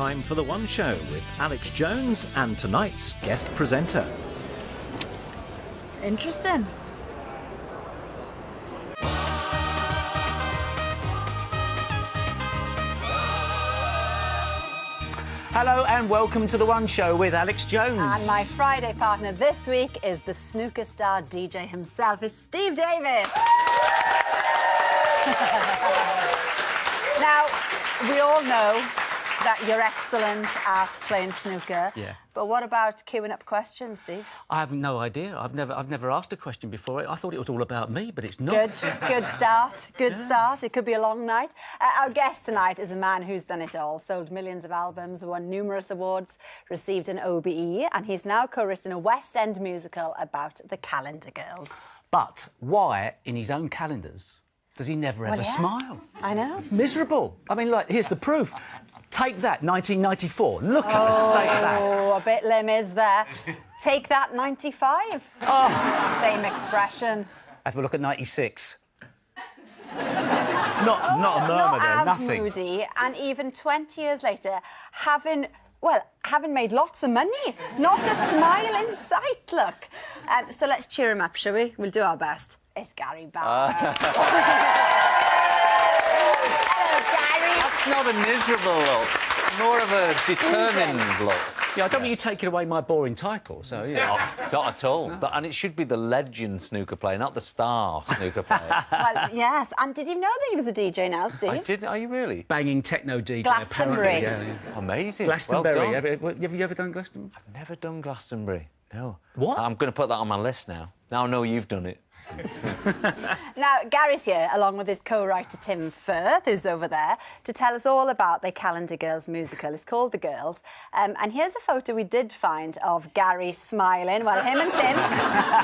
time for The One Show with Alex Jones and tonight's guest presenter. Interesting. Hello and welcome to The One Show with Alex Jones. And my Friday partner this week is the snooker star DJ himself, is Steve Davis. Now, we all know that you're excellent at playing snooker. Yeah. But what about queuing up questions, Steve? I have no idea. I've never asked a question before. I thought it was all about me, but it's not. Good start. Good start. It could be a long night. Our guest tonight is a man who's done it all. Sold millions of albums, won numerous awards, received an OBE, and he's now co-written a West End musical about the Calendar Girls. But why, in his own calendars, does he never ever smile? I know. Miserable. I mean, like, here's the proof. Take that, 1994. Look at the state of that. Oh, a bit lim is there. Take that, 95. Oh. Same expression. Have a look at 96. Not a murmur there, nothing. Moody, and even 20 years later, having made lots of money. Not a smile in sight, look. So let's cheer him up, shall we? We'll do our best. It's Gary Bauer. That's not a miserable look. More of a determined look. Yeah, I don't want you taking away my boring title, so, yeah. Not at all. No. And it should be the legend snooker player, not the star snooker player. Well, yes. And did you know that he was a DJ now, Steve? I did. Are you really? Banging techno DJ, Glastonbury. apparently. Yeah. Amazing. Glastonbury. Well done. Have you ever done Glastonbury? I've never done Glastonbury. No. What? I'm going to put that on my list now. Now I know you've done it. Now, Gary's here, along with his co-writer Tim Firth, who's over there, to tell us all about the Calendar Girls musical. It's called The Girls. And here's a photo we did find of Gary smiling while him and Tim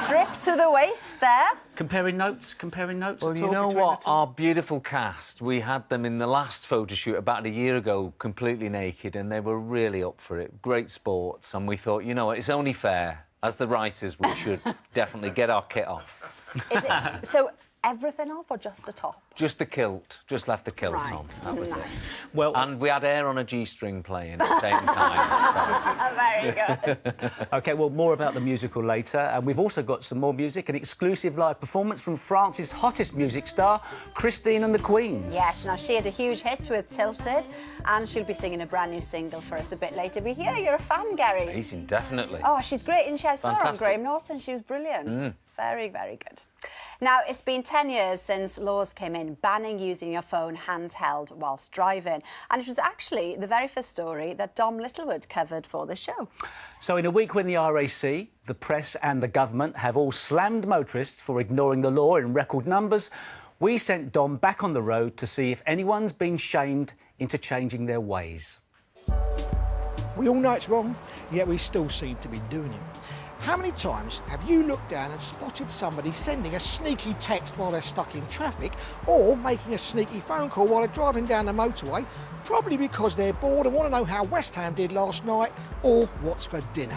stripped to the waist there. Comparing notes. Well, you know what? Our beautiful cast, we had them in the last photo shoot about a year ago, completely naked, and they were really up for it. Great sports. And we thought, you know what, it's only fair. As the writers, we should definitely get our kit off. So everything off or just the top? Just the kilt. Just left the kilt on. That was it. Well, and we had air on a G-string playing at the same time. Very good. OK, well, more about the musical later. And we've also got some more music, an exclusive live performance from France's hottest music star, Christine and the Queens. Yes, now she had a huge hit with Tilted, and she'll be singing a brand new single for us a bit later. We hear you're a fan, Gary. Amazing, definitely. Oh, she's great, and I saw her on Fantastic. Graham Norton. She was brilliant. Very, very good. Now, it's been 10 years since laws came in banning using your phone handheld whilst driving. And it was actually the very first story that Dom Littlewood covered for the show. So in a week when the RAC, the press and the government have all slammed motorists for ignoring the law in record numbers, we sent Dom back on the road to see if anyone's been shamed into changing their ways. We all know it's wrong, yet we still seem to be doing it. How many times have you looked down and spotted somebody sending a sneaky text while they're stuck in traffic, or making a sneaky phone call while they're driving down the motorway, probably because they're bored and want to know how West Ham did last night or what's for dinner?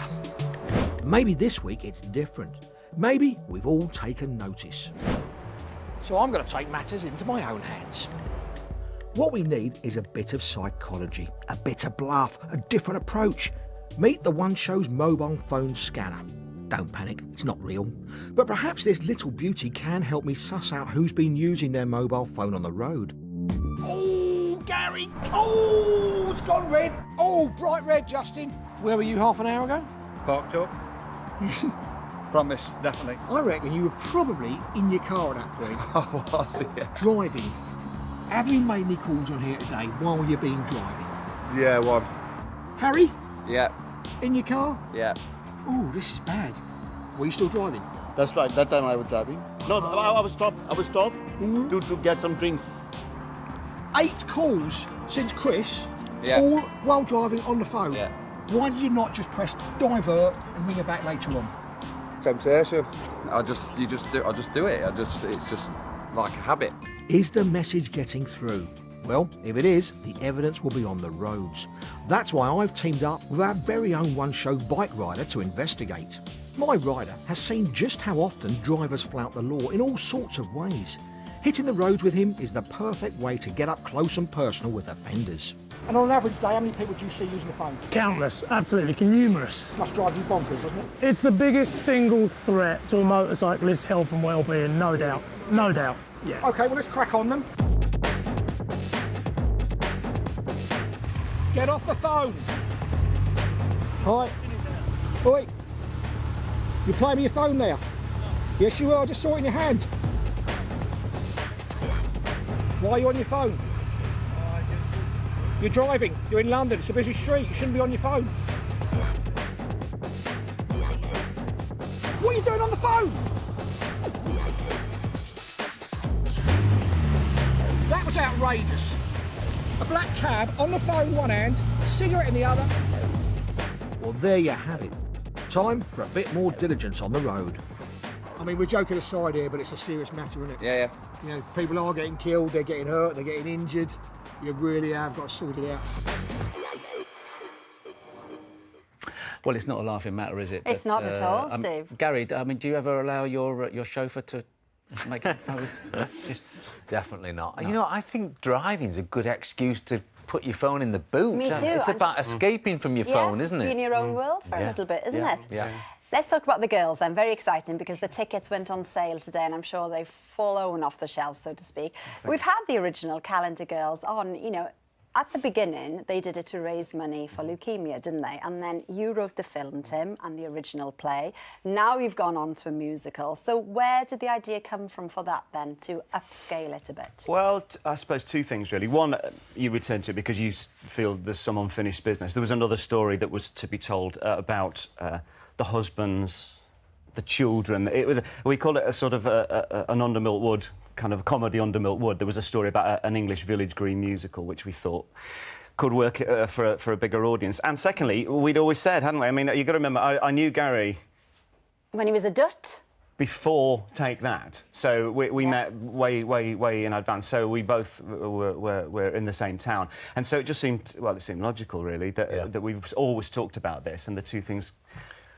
Maybe this week it's different. Maybe we've all taken notice. So I'm going to take matters into my own hands. What we need is a bit of psychology, a bit of bluff, a different approach. Meet the One Show's mobile phone scanner. Don't panic, it's not real. But perhaps this little beauty can help me suss out who's been using their mobile phone on the road. Oh, Gary! Oh, it's gone red! Oh, bright red, Justin. Where were you half an hour ago? Parked up. Promise, definitely. I reckon you were probably in your car at that point. Oh, was it? Driving. Have you made any calls on here today while you've been driving? Yeah, one. Harry? Yeah, In your car? yeah. Oh, this is bad. Were you still driving? That's right. That time I was driving. No, I was stopped. To get some drinks. 8 calls since Chris, Yeah. all while driving on the phone. Yeah. Why did you not just press divert and ring her back later on? Temptation. I just do it. It's just like a habit. Is the message getting through? Well, if it is, the evidence will be on the roads. That's why I've teamed up with our very own One Show bike rider to investigate. My rider has seen just how often drivers flout the law in all sorts of ways. Hitting the roads with him is the perfect way to get up close and personal with offenders. And on an average day, how many people do you see using the phone? Countless, absolutely numerous. Must drive you bonkers, doesn't it? It's the biggest single threat to a motorcyclist's health and well-being, no doubt. No doubt, yeah. OK, well, let's crack on then. Get off the phone. Hi. Oi. You playing with your phone there? Yes, you are. I just saw it in your hand. Why are you on your phone? You're driving. You're in London. It's a busy street. You shouldn't be on your phone. What are you doing on the phone? That was outrageous. A black cab on the phone one hand, cigarette in the other. Well, there you have it. Time for a bit more diligence on the road. I mean, we're joking aside here, but it's a serious matter, isn't it? Yeah, yeah. You know, people are getting killed, they're getting hurt, they're getting injured. You really have got to sort it out. Well, it's not a laughing matter, is it? It's not at all, Steve. Gary, I mean, do you ever allow your chauffeur to make it fun? Just Definitely not. You know, I think driving's a good excuse to put your phone in the boot. Me too. It's about escaping from your phone, isn't it? Be in your own world for a Yeah. little bit, isn't it? Yeah. Let's talk about the girls then. Very exciting because the tickets went on sale today and I'm sure they've fallen off the shelves, so to speak. We've had the original Calendar Girls on, you know, at the beginning, they did it to raise money for leukemia, didn't they? And then you wrote the film, Tim, and the original play. Now you've gone on to a musical. So where did the idea come from for that, then, to upscale it a bit? Well, I suppose two things, really. One, you returned to it because you feel there's some unfinished business. There was another story that was to be told about the husbands, the children. It was, we call it a sort of an under Milk Wood, kind of comedy under Milk Wood. There was a story about an English village green musical, which we thought could work for a bigger audience. And secondly, we'd always said, hadn't we? I mean, you've got to remember, I knew Gary... When he was a dut? Before Take That. So we met way in advance. So we both were in the same town. And so it just seemed, well, it seemed logical, really, that we've always talked about this, and the two things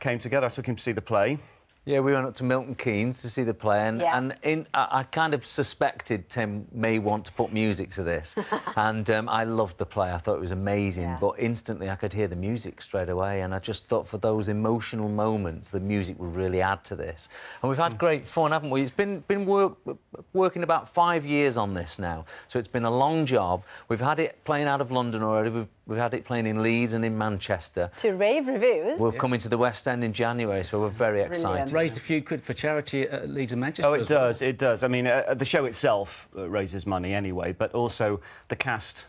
came together. I took him to see the play. Yeah, we went up to Milton Keynes to see the play, and, I kind of suspected Tim may want to put music to this, and I loved the play. I thought it was amazing, but instantly I could hear the music straight away, and I just thought for those emotional moments, the music would really add to this. And we've had great fun, haven't we? It's been working about 5 years on this now, so it's been a long job. We've had it playing out of London already. We've had it playing in Leeds and in Manchester. To rave reviews. We're coming to the West End in January, so we're very excited. raised a few quid for charity at Leeds and Manchester. Oh, it does, it does. I mean, the show itself raises money anyway, but also the cast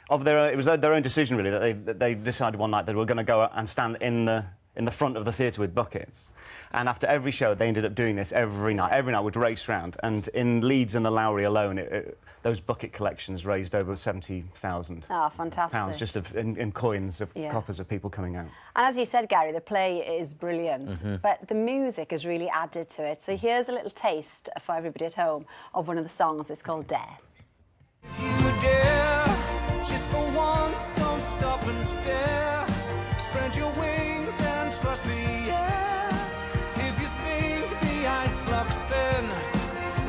of it was their own decision, really, that they decided one night that we were going to go and stand in the front of the theatre with buckets. And after every show, they ended up doing this every night. Every night we'd race round. And in Leeds and the Lowry alone, those bucket collections raised over 70,000 fantastic. just in coins of coppers of people coming out. And as you said, Gary, the play is brilliant, but the music has really added to it. So here's a little taste for everybody at home of one of the songs. It's called Dare. If you dare, just for once, don't stop and stare. Spread your wings and trust the air. If you think the ice locks thin,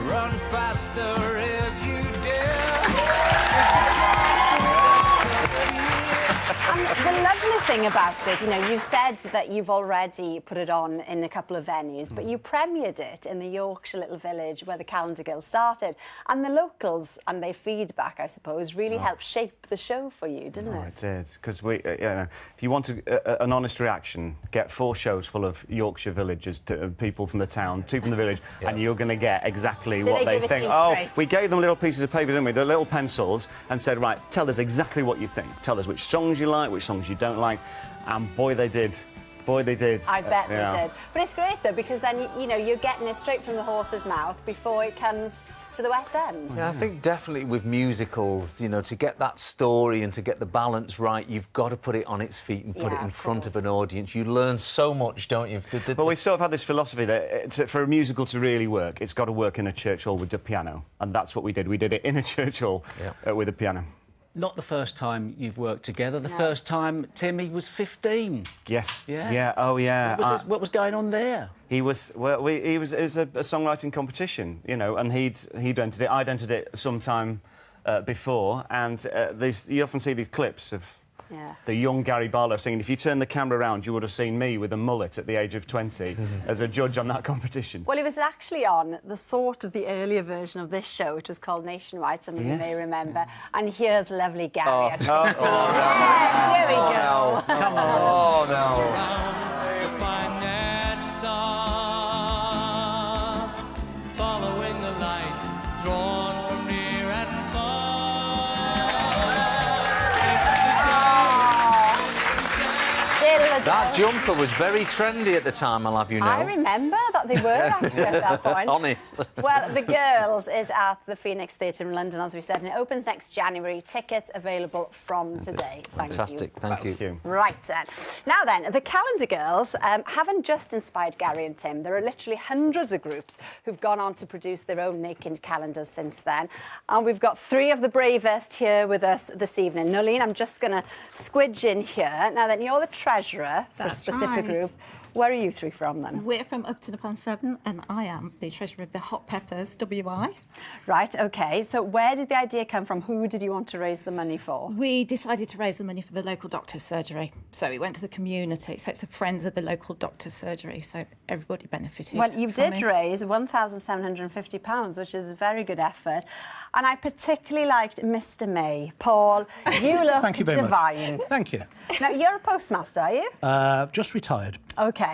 run faster if you dare. And the lovely thing about it, you know, you said that you've already put it on in a couple of venues, but you premiered it in the Yorkshire little village where the Calendar Girls started. And the locals and their feedback, I suppose, really helped shape the show for you, didn't it? It did, because you know, if you want an honest reaction, get 4 shows full of Yorkshire villagers, people from the town, 2 from the village, and you're going to get exactly what they think. We gave them little pieces of paper, didn't we? The little pencils, and said, right, tell us exactly what you think. Tell us which songs you like, which songs you don't like, and boy, they did. Boy, they did. I bet they did. But it's great, though, because then, you know, you're getting it straight from the horse's mouth before it comes to the West End. Yeah, I think definitely with musicals, you know, to get that story and to get the balance right, you've got to put it on its feet and put it in front of an audience. You learn so much, don't you? Well, we sort of had this philosophy that for a musical to really work, it's got to work in a church hall with the piano, and that's what we did. We did it in a church hall with a piano. not the first time you've worked together. The first time, Tim, he was 15. Yes. Yeah. Yeah. Oh, yeah. What was going on there? He was. Well, it was a songwriting competition, you know, and he'd entered it. I'd entered it sometime before, and you often see these clips of the young Gary Barlow singing. If you turn the camera around, you would have seen me with a mullet at the age of 20 as a judge on that competition. Well, he was actually on the earlier version of this show, which was called Nationwide, some of you may remember. And here's lovely Gary. Yes, here we go. Come on. Oh, no. To find that star, following the light, drawn from near and far. That jumper was very trendy at the time, I'll have you know. I remember that they were actually at that point. Honest. Well, The Girls is at the Phoenix Theatre in London, as we said, and it opens next January. Tickets available from today. Fantastic, thank you. Right then. Now then, the Calendar Girls haven't just inspired Gary and Tim. There are literally hundreds of groups who've gone on to produce their own naked calendars since then. And we've got 3 of the bravest here with us this evening. Nolene, I'm just going to squidge in here. Now then, you're the treasurer for a specific group. Where are you 3 from then? We're from Upton-upon-Severn and I am the treasurer of the Hot Peppers WI. Right, OK. So where did the idea come from? Who did you want to raise the money for? We decided to raise the money for the local doctor's surgery. So we went to the community. So it's the friends of the local doctor's surgery. So everybody benefited. Well, you did raise £1,750, which is a very good effort. And I particularly liked Mr. May. Paul, you look Thank you very divine. Much. Thank you. Now, you're a postmaster, are you? Just retired. OK.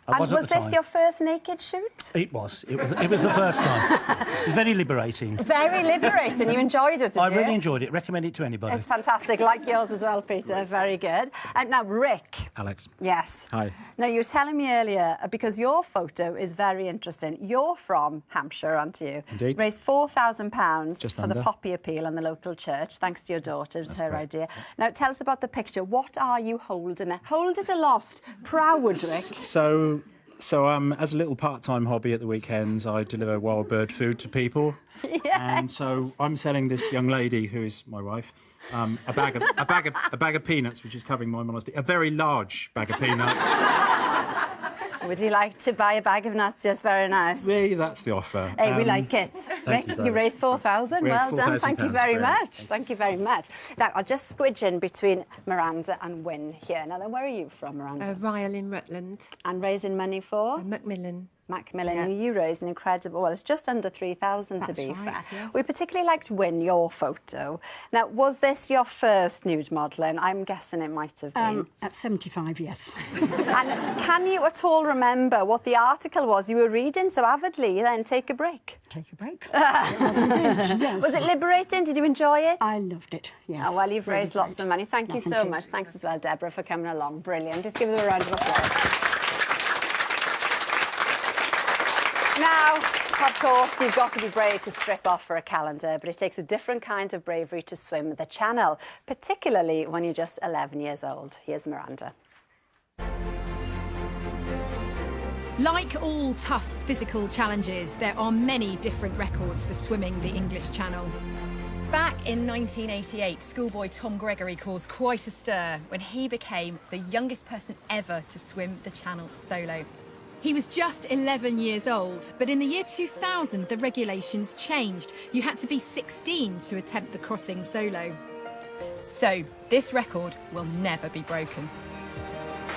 And was this your first naked shoot? It was. It was the first time. It was very liberating. Very liberating. You enjoyed it, did I you? really enjoyed it. Recommend it to anybody. It's fantastic. Like yours as well, Peter. Very good. And now, Rick. Alex. Yes. Hi. Now, you were telling me earlier, because your photo is very interesting. You're from Hampshire, aren't you? Indeed. Raised £4,000 Just for under. the poppy appeal in the local church, thanks to your daughter. It was her correct. idea. Now, tell us about the picture. What are you holding? Hold it aloft. Proud, Rick. So as a little part-time hobby at the weekends, I deliver wild bird food to people. Yes. And so I'm selling this young lady, who is my wife, a bag of peanuts, which is covering my modesty. A very large bag of peanuts. Would you like to buy a bag of nuts? Yes, very nice. Really, that's the offer. Hey, we like it. Thank Rick, you you raised 4,000. We Well had done. 4,000 Thank you pounds, very brilliant. much. Thank you very much. Now, I'll just squidge in between Miranda and Wynne here. Now, then, where are you from, Miranda? Ryle in Rutland. And raising money for? Macmillan. Macmillan, Yeah. you raised an incredible, well, it's just under 3,000 to That's be right, fair. yeah. We particularly liked Wynne, your photo. Now, was this your first nude modelling? I'm guessing it might have been. At 75, yes. And can you at all remember what the article was you were reading so avidly? Then take a break. Take a break. It was indeed, yes. Was it liberating? Did you enjoy it? I loved it, yes. Oh, well, you've Really raised lots great. of money. Thank you so you. much. Thanks as well, Deborah, for coming along. Brilliant. Just give them a round of applause. Now, of course, you've got to be brave to strip off for a calendar, but it takes a different kind of bravery to swim the channel, particularly when you're just 11 years old. Here's Miranda. Like all tough physical challenges, there are many different records for swimming the English Channel. Back in 1988, schoolboy Tom Gregory caused quite a stir when he became the youngest person ever to swim the Channel solo. He was just 11 years old, but in the year 2000, the regulations changed. You had to be 16 to attempt the crossing solo. So, this record will never be broken.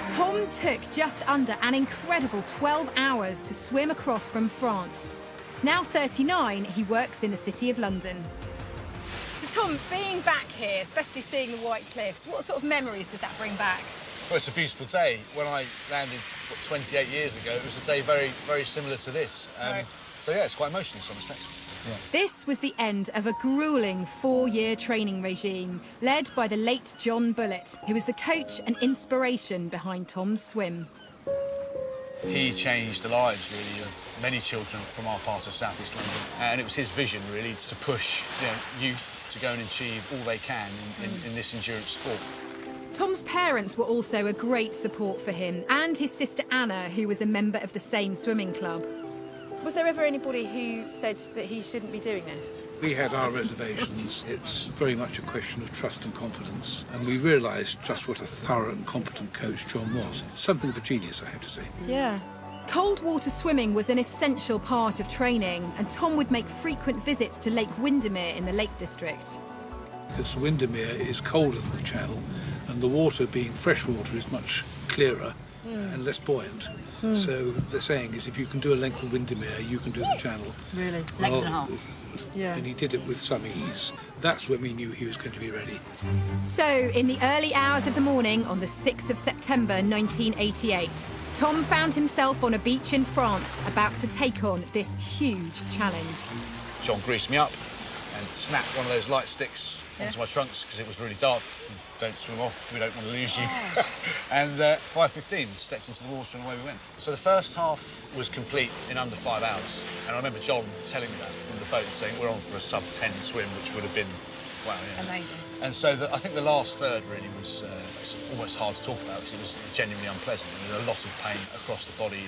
Tom took just under an incredible 12 hours to swim across from France. Now 39, he works in the City of London. So Tom, being back here, especially seeing the White Cliffs, what sort of memories does that bring back? Well, it's a beautiful day. When I landed, 28 years ago, it was a day very, very similar to this. Right. So, yeah, it's quite emotional in some respects. Yeah. This was the end of a gruelling 4-year training regime led by the late John Bullitt, who was the coach and inspiration behind Tom's swim. He changed the lives, really, of many children from our part of South East London. And it was his vision, really, to push youth to go and achieve all they can in this endurance sport. Tom's parents were also a great support for him, and his sister Anna, who was a member of the same swimming club. Was there ever anybody who said that he shouldn't be doing this? We had our reservations. It's very much a question of trust and confidence, and we realised just what a thorough and competent coach John was. Something of a genius, I have to say. Yeah. Cold water swimming was an essential part of training, and Tom would make frequent visits to Lake Windermere in the Lake District. Because Windermere is colder than the Channel, and the water, being fresh water, is much clearer and less buoyant. So the saying is, if you can do a length of Windermere, you can do the Channel. Really? Well, Length and a half. Yeah. And he did it with some ease. That's when we knew he was going to be ready. So, in the early hours of the morning on the 6th of September 1988, Tom found himself on a beach in France about to take on this huge challenge. John greased me up and snapped one of those light sticks onto my trunks because it was really dark. Don't swim off, we don't want to lose you. And 5:15, stepped into the water and away we went. So the first half was complete in under 5 hours. And I remember John telling me that from the boat, saying we're on for a sub-10 swim, which would have been, wow, yeah. Amazing. And so I think the last third really was it's almost hard to talk about because it was genuinely unpleasant. There was a lot of pain across the body.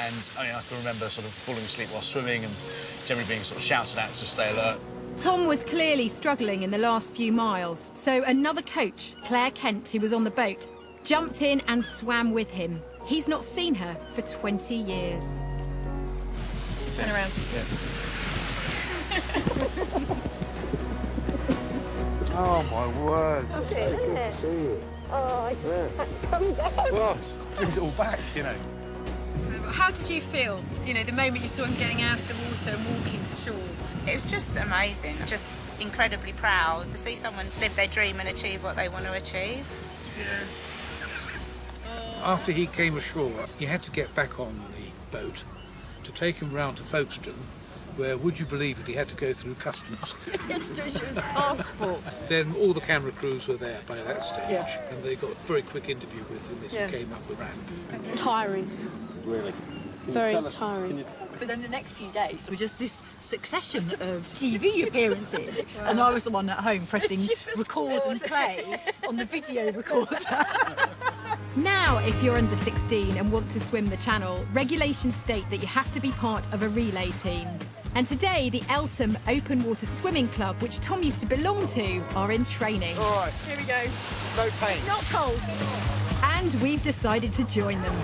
And I mean, I can remember sort of falling asleep while swimming and generally being sort of shouted at to stay alert. Tom was clearly struggling in the last few miles, so another coach, Claire Kent, who was on the boat, jumped in and swam with him. He's not seen her for 20 years. Just turn around. Yeah. Oh, my word. That's so good to see you. Oh, I can't come down. Well, brings it all back, you know. How did you feel, you know, the moment you saw him getting out of the water and walking to shore? It was just amazing, just incredibly proud to see someone live their dream and achieve what they want to achieve. After he came ashore, he had to get back on the boat to take him round to Folkestone, where, would you believe it, he had to go through customs. He had to show his passport. Then all the camera crews were there by that stage, Yeah. and they got a very quick interview with him as he came up the ramp. Tiring. Really? Very tiring. But then the next few days were just this succession of TV appearances, and I was the one at home pressing record and play on the video recorder. Now, if you're under 16 and want to swim the channel, regulations state that you have to be part of a relay team. And today, the Eltham Open Water Swimming Club, which Tom used to belong to, are in training. All right. Here we go. No pain. It's not cold. And we've decided to join them.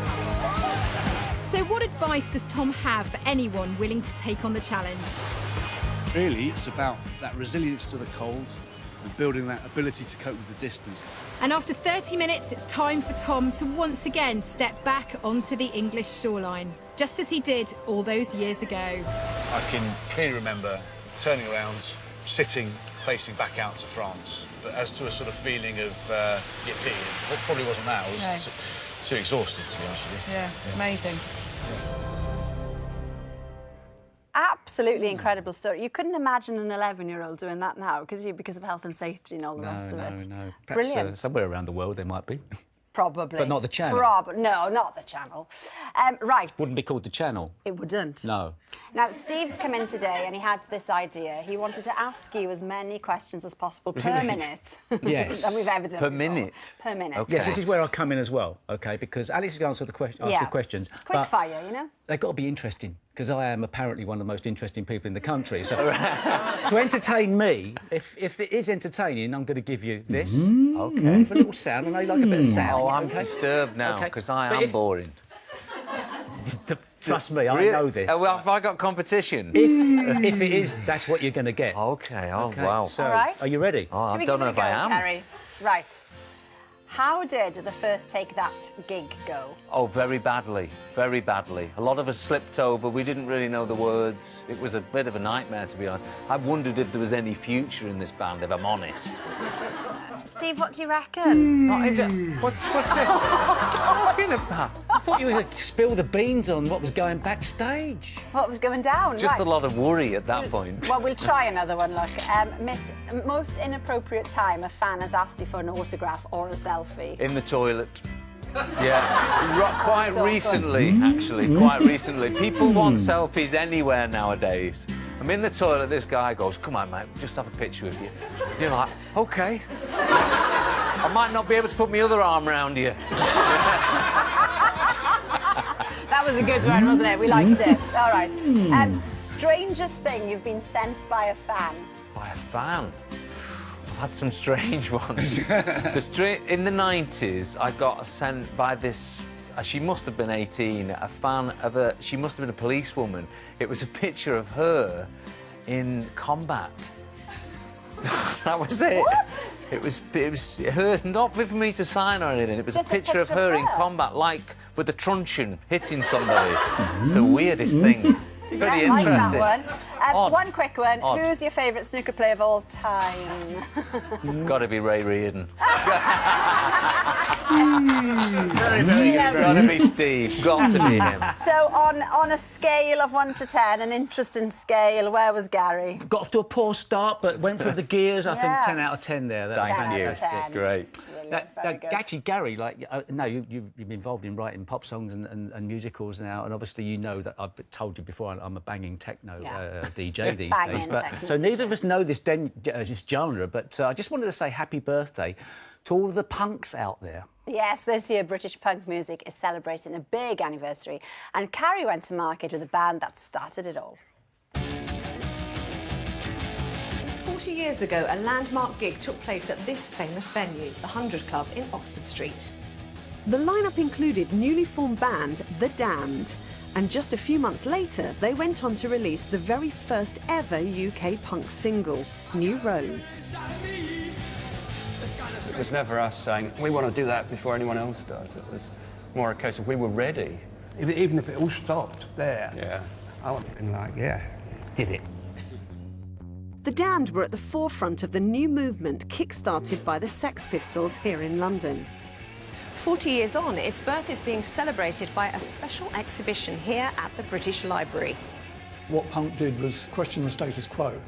So what advice does Tom have for anyone willing to take on the challenge? Really, it's about that resilience to the cold and building that ability to cope with the distance. And after 30 minutes, it's time for Tom to once again step back onto the English shoreline, just as he did all those years ago. I can clearly remember turning around, sitting, facing back out to France. But as to a sort of feeling of yippee, what probably wasn't that. I was too exhausted, to be honest with you. Yeah, amazing. Absolutely incredible story. You couldn't imagine an 11-year-old doing that now, could you? Because of health and safety and all the rest of it. No. Perhaps, Brilliant. somewhere around the world there might be. Probably. But not the channel. No, not the channel. Right. Wouldn't be called the channel. It wouldn't. No. Now, Steve's come in today and he had this idea. He wanted to ask you as many questions as possible per Really? minute. Yes. than we've ever done Per before. minute? Per minute. Yes, this is where I come in as well, OK? Because Alice is going to answer the questions. Quick but fire, you know? they've got to be interesting, because I am apparently one of the most interesting people in the country. So to entertain me, if it is entertaining, I'm going to give you this. OK. A little sound. I know you like a bit of sound. Oh, I'm disturbed now, because I am boring. Trust me, I Really? know this. Well, have I got competition? If it is, that's what you're going to get. OK, wow. So, All right. are you ready? Oh, Should I we don't give know it if a go, I am. Kerry? Right. How did the first Take That gig go? Oh, very badly, very badly. A lot of us slipped over. We didn't really know the words. It was a bit of a nightmare, to be honest. I wondered if there was any future in this band, if I'm honest. Steve, what do you reckon? What's this? What's talking about? I thought you were going to spill the beans on what was going backstage. What was going down? Just right. a lot of worry at that point. Well, we'll try another one, look. Missed most inappropriate time a fan has asked you for an autograph or a selfie. In the toilet. Yeah, quite So recently, actually, quite recently. People want selfies anywhere nowadays. I'm in the toilet, this guy goes, come on, mate, just have a picture with you. You're like, OK. I might not be able to put my other arm around you. That was a good one, wasn't it? We liked it. All right. Strangest thing you've been sent by a fan? By a fan? I've had some strange ones. In the 90s, I got sent by this... she must have been 18, a fan of a... She must have been a policewoman. It was a picture of her in combat. That was it. What? It was hers, not for me to sign or anything. It was a picture of her in combat, like with a truncheon hitting somebody. It's the weirdest thing. Very interesting. Like that one. One quick one. Who's your favourite snooker player of all time? Got to be Ray Reardon. Very, very good. Got to be Steve. Got to be him. So on a scale of 1 to 10, an interesting scale, where was Gary? Got off to a poor start, but went through the gears. I think 10 out of 10 there. That's fantastic. Great. Actually, Gary, you've been involved in writing pop songs and musicals now, and obviously you know that I've told you before I'm a banging techno DJ these days. So neither of us know this genre, but I just wanted to say happy birthday to all the punks out there. Yes, this year British punk music is celebrating a big anniversary, and Carrie went to market with a band that started it all. 40 years ago, a landmark gig took place at this famous venue, the 100 Club in Oxford Street. The lineup included newly formed band The Damned, and just a few months later, they went on to release the very first ever UK punk single, New Rose. It was never us saying, we want to do that before anyone else does. It was more a case of we were ready. Even if it all stopped there, I would have been like, yeah, did it. The Damned were at the forefront of the new movement kick-started by the Sex Pistols here in London. 40 years on, its birth is being celebrated by a special exhibition here at the British Library. What punk did was question the status quo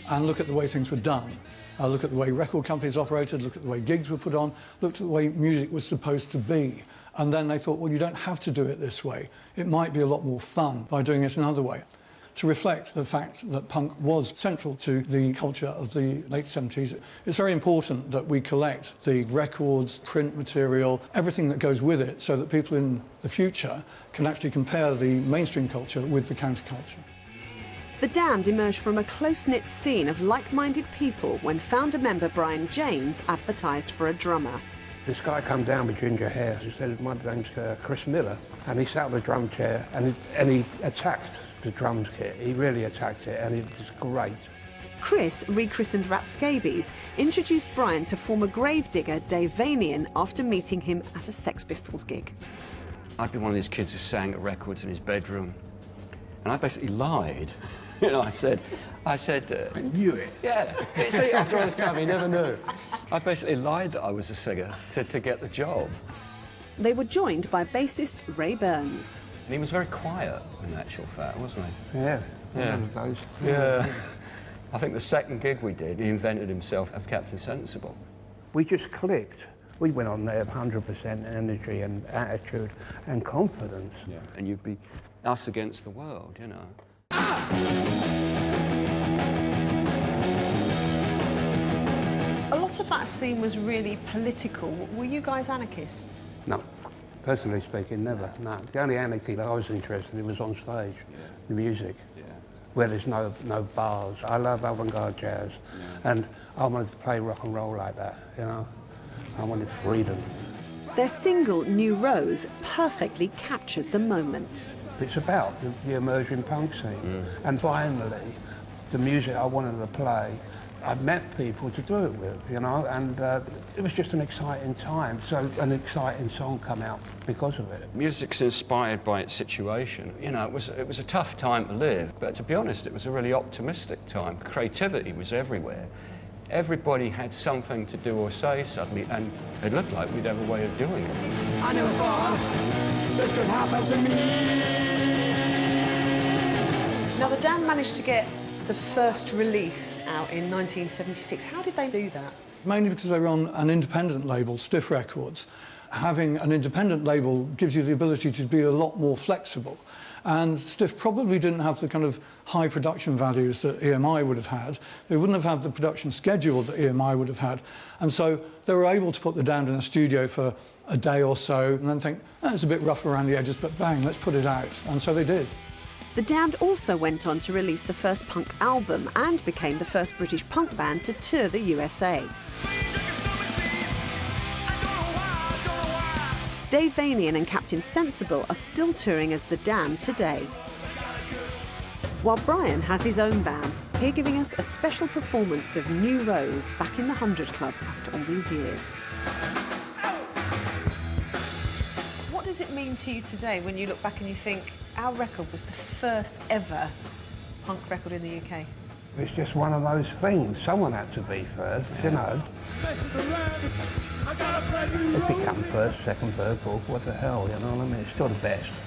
and look at the way things were done. Look at the way record companies operated, look at the way gigs were put on, look at the way music was supposed to be. And then they thought, well, you don't have to do it this way. It might be a lot more fun by doing it another way. To reflect the fact that punk was central to the culture of the late 70s, it's very important that we collect the records, print material, everything that goes with it, so that people in the future can actually compare the mainstream culture with the counterculture. The Damned emerged from a close-knit scene of like-minded people when founder member Brian James advertised for a drummer. This guy come down with ginger hair. He said, my name's Chris Miller. And he sat on the drum chair and he attacked the drum kit. He really attacked it, and it was great. Chris, rechristened Rat Scabies, introduced Brian to former gravedigger Dave Vanian after meeting him at a Sex Pistols gig. I'd been one of these kids who sang at records in his bedroom, and I basically lied. You know, I said... I knew it. Yeah. See, after all this time, he never knew. I basically lied that I was a singer to get the job. They were joined by bassist Ray Burns. And he was very quiet, in actual fact, wasn't he? Yeah. Yeah. I think the second gig we did, he invented himself as Captain Sensible. We just clicked. We went on there 100% energy and attitude and confidence. Yeah. And you'd be us against the world, you know. A lot of that scene was really political. Were you guys anarchists? No. Personally speaking, never, no. The only anarchy that I was interested in was on stage, the music, where there's no bars. I love avant-garde jazz, and I wanted to play rock and roll like that, you know? I wanted freedom. Their single, New Rose, perfectly captured the moment. It's about the emerging punk scene, and finally, the music I wanted to play, I met people to do it with, you know, and it was just an exciting time. So an exciting song come out because of it. Music's inspired by its situation. You know, it was a tough time to live, but to be honest, it was a really optimistic time. Creativity was everywhere. Everybody had something to do or say suddenly, and it looked like we'd have a way of doing it. I never thought this could happen to me. Now, the Damned managed to get the first release out in 1976. How did they do that? Mainly because they were on an independent label, Stiff Records. Having an independent label gives you the ability to be a lot more flexible. And Stiff probably didn't have the kind of high production values that EMI would have had. They wouldn't have had the production schedule that EMI would have had. And so they were able to put the Damned in a studio for a day or so and then think, oh, it's a bit rough around the edges, but bang, let's put it out. And so they did. The Damned also went on to release the first punk album and became the first British punk band to tour the USA. Dave Vanian and Captain Sensible are still touring as The Damned today. While Brian has his own band, here giving us a special performance of New Rose back in the 100 Club after all these years. What does it mean to you today when you look back and you think our record was the first ever punk record in the UK? It's just one of those things. Someone had to be first, you know. It become first, second, third, fourth, what the hell, you know what I mean? It's still the best.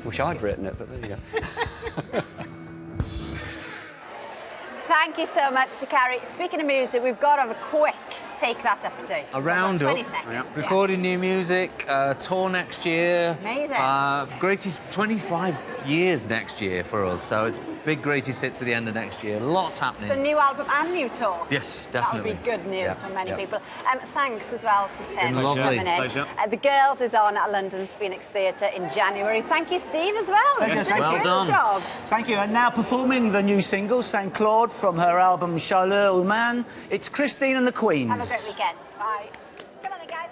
Wish I'd written it, but there you go. Thank you so much to Carrie. Speaking of music, we've got to have a quick Take That update. A roundup. 20 seconds. Yeah. Recording new music, tour next year. Amazing. Greatest 25 years next year for us, so it's big greatest hits at the end of next year. Lots happening. So new album and new tour. Yes, definitely. That would be good news Yeah, for many yeah. people. Thanks as well to Tim Been lovely. for coming in. Pleasure. The Girls is on at London's Phoenix Theatre in January. Thank you, Steve, as well. Pleasure, thank well you. done. Good job. Thank you. And now performing the new single, Saint Claude, from her album Chaleur Humaine, it's Christine and the Queens. Have a great weekend. Bye. Come on then, guys.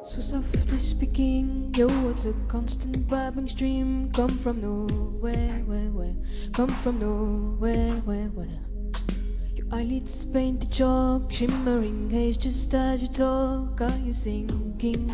So softly speaking, your words a constant vibing stream. Come from nowhere, where? Come from nowhere, where? Your eyelids paint the chalk, shimmering haze just as you talk. Are you singing, king?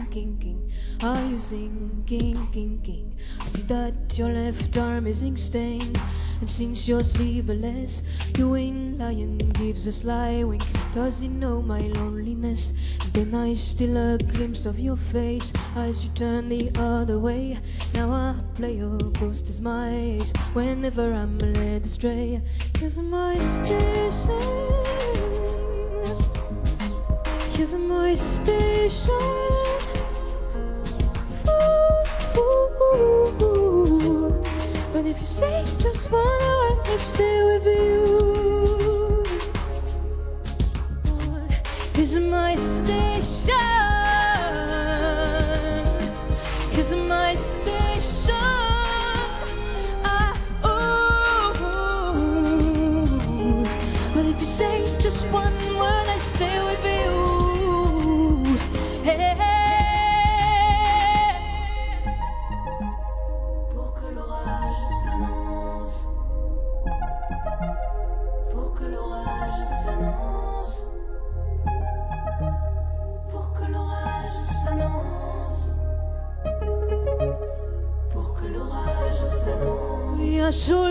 Are you singing, king? I see that your left arm is ink stained, and since you're sleeveless, your winged lion gives a sly wink. Does he know my loneliness? And then I steal a glimpse of your face as you turn the other way. Now I play your ghost as my ace whenever I'm led astray. 'Cause I'm my station. 'Cause I'm my station. Ooh. But if you say just 1 hour, I'll stay with you. Cause I'm my station. Cause I'm my station. But if you say just 1 word, I'll stay with you. Hey. Pour que l'orage s'annonce. Pour que l'orage s'annonce. Pour que l'orage s'annonce. Pour que l'orage s'annonce. Il y a chaud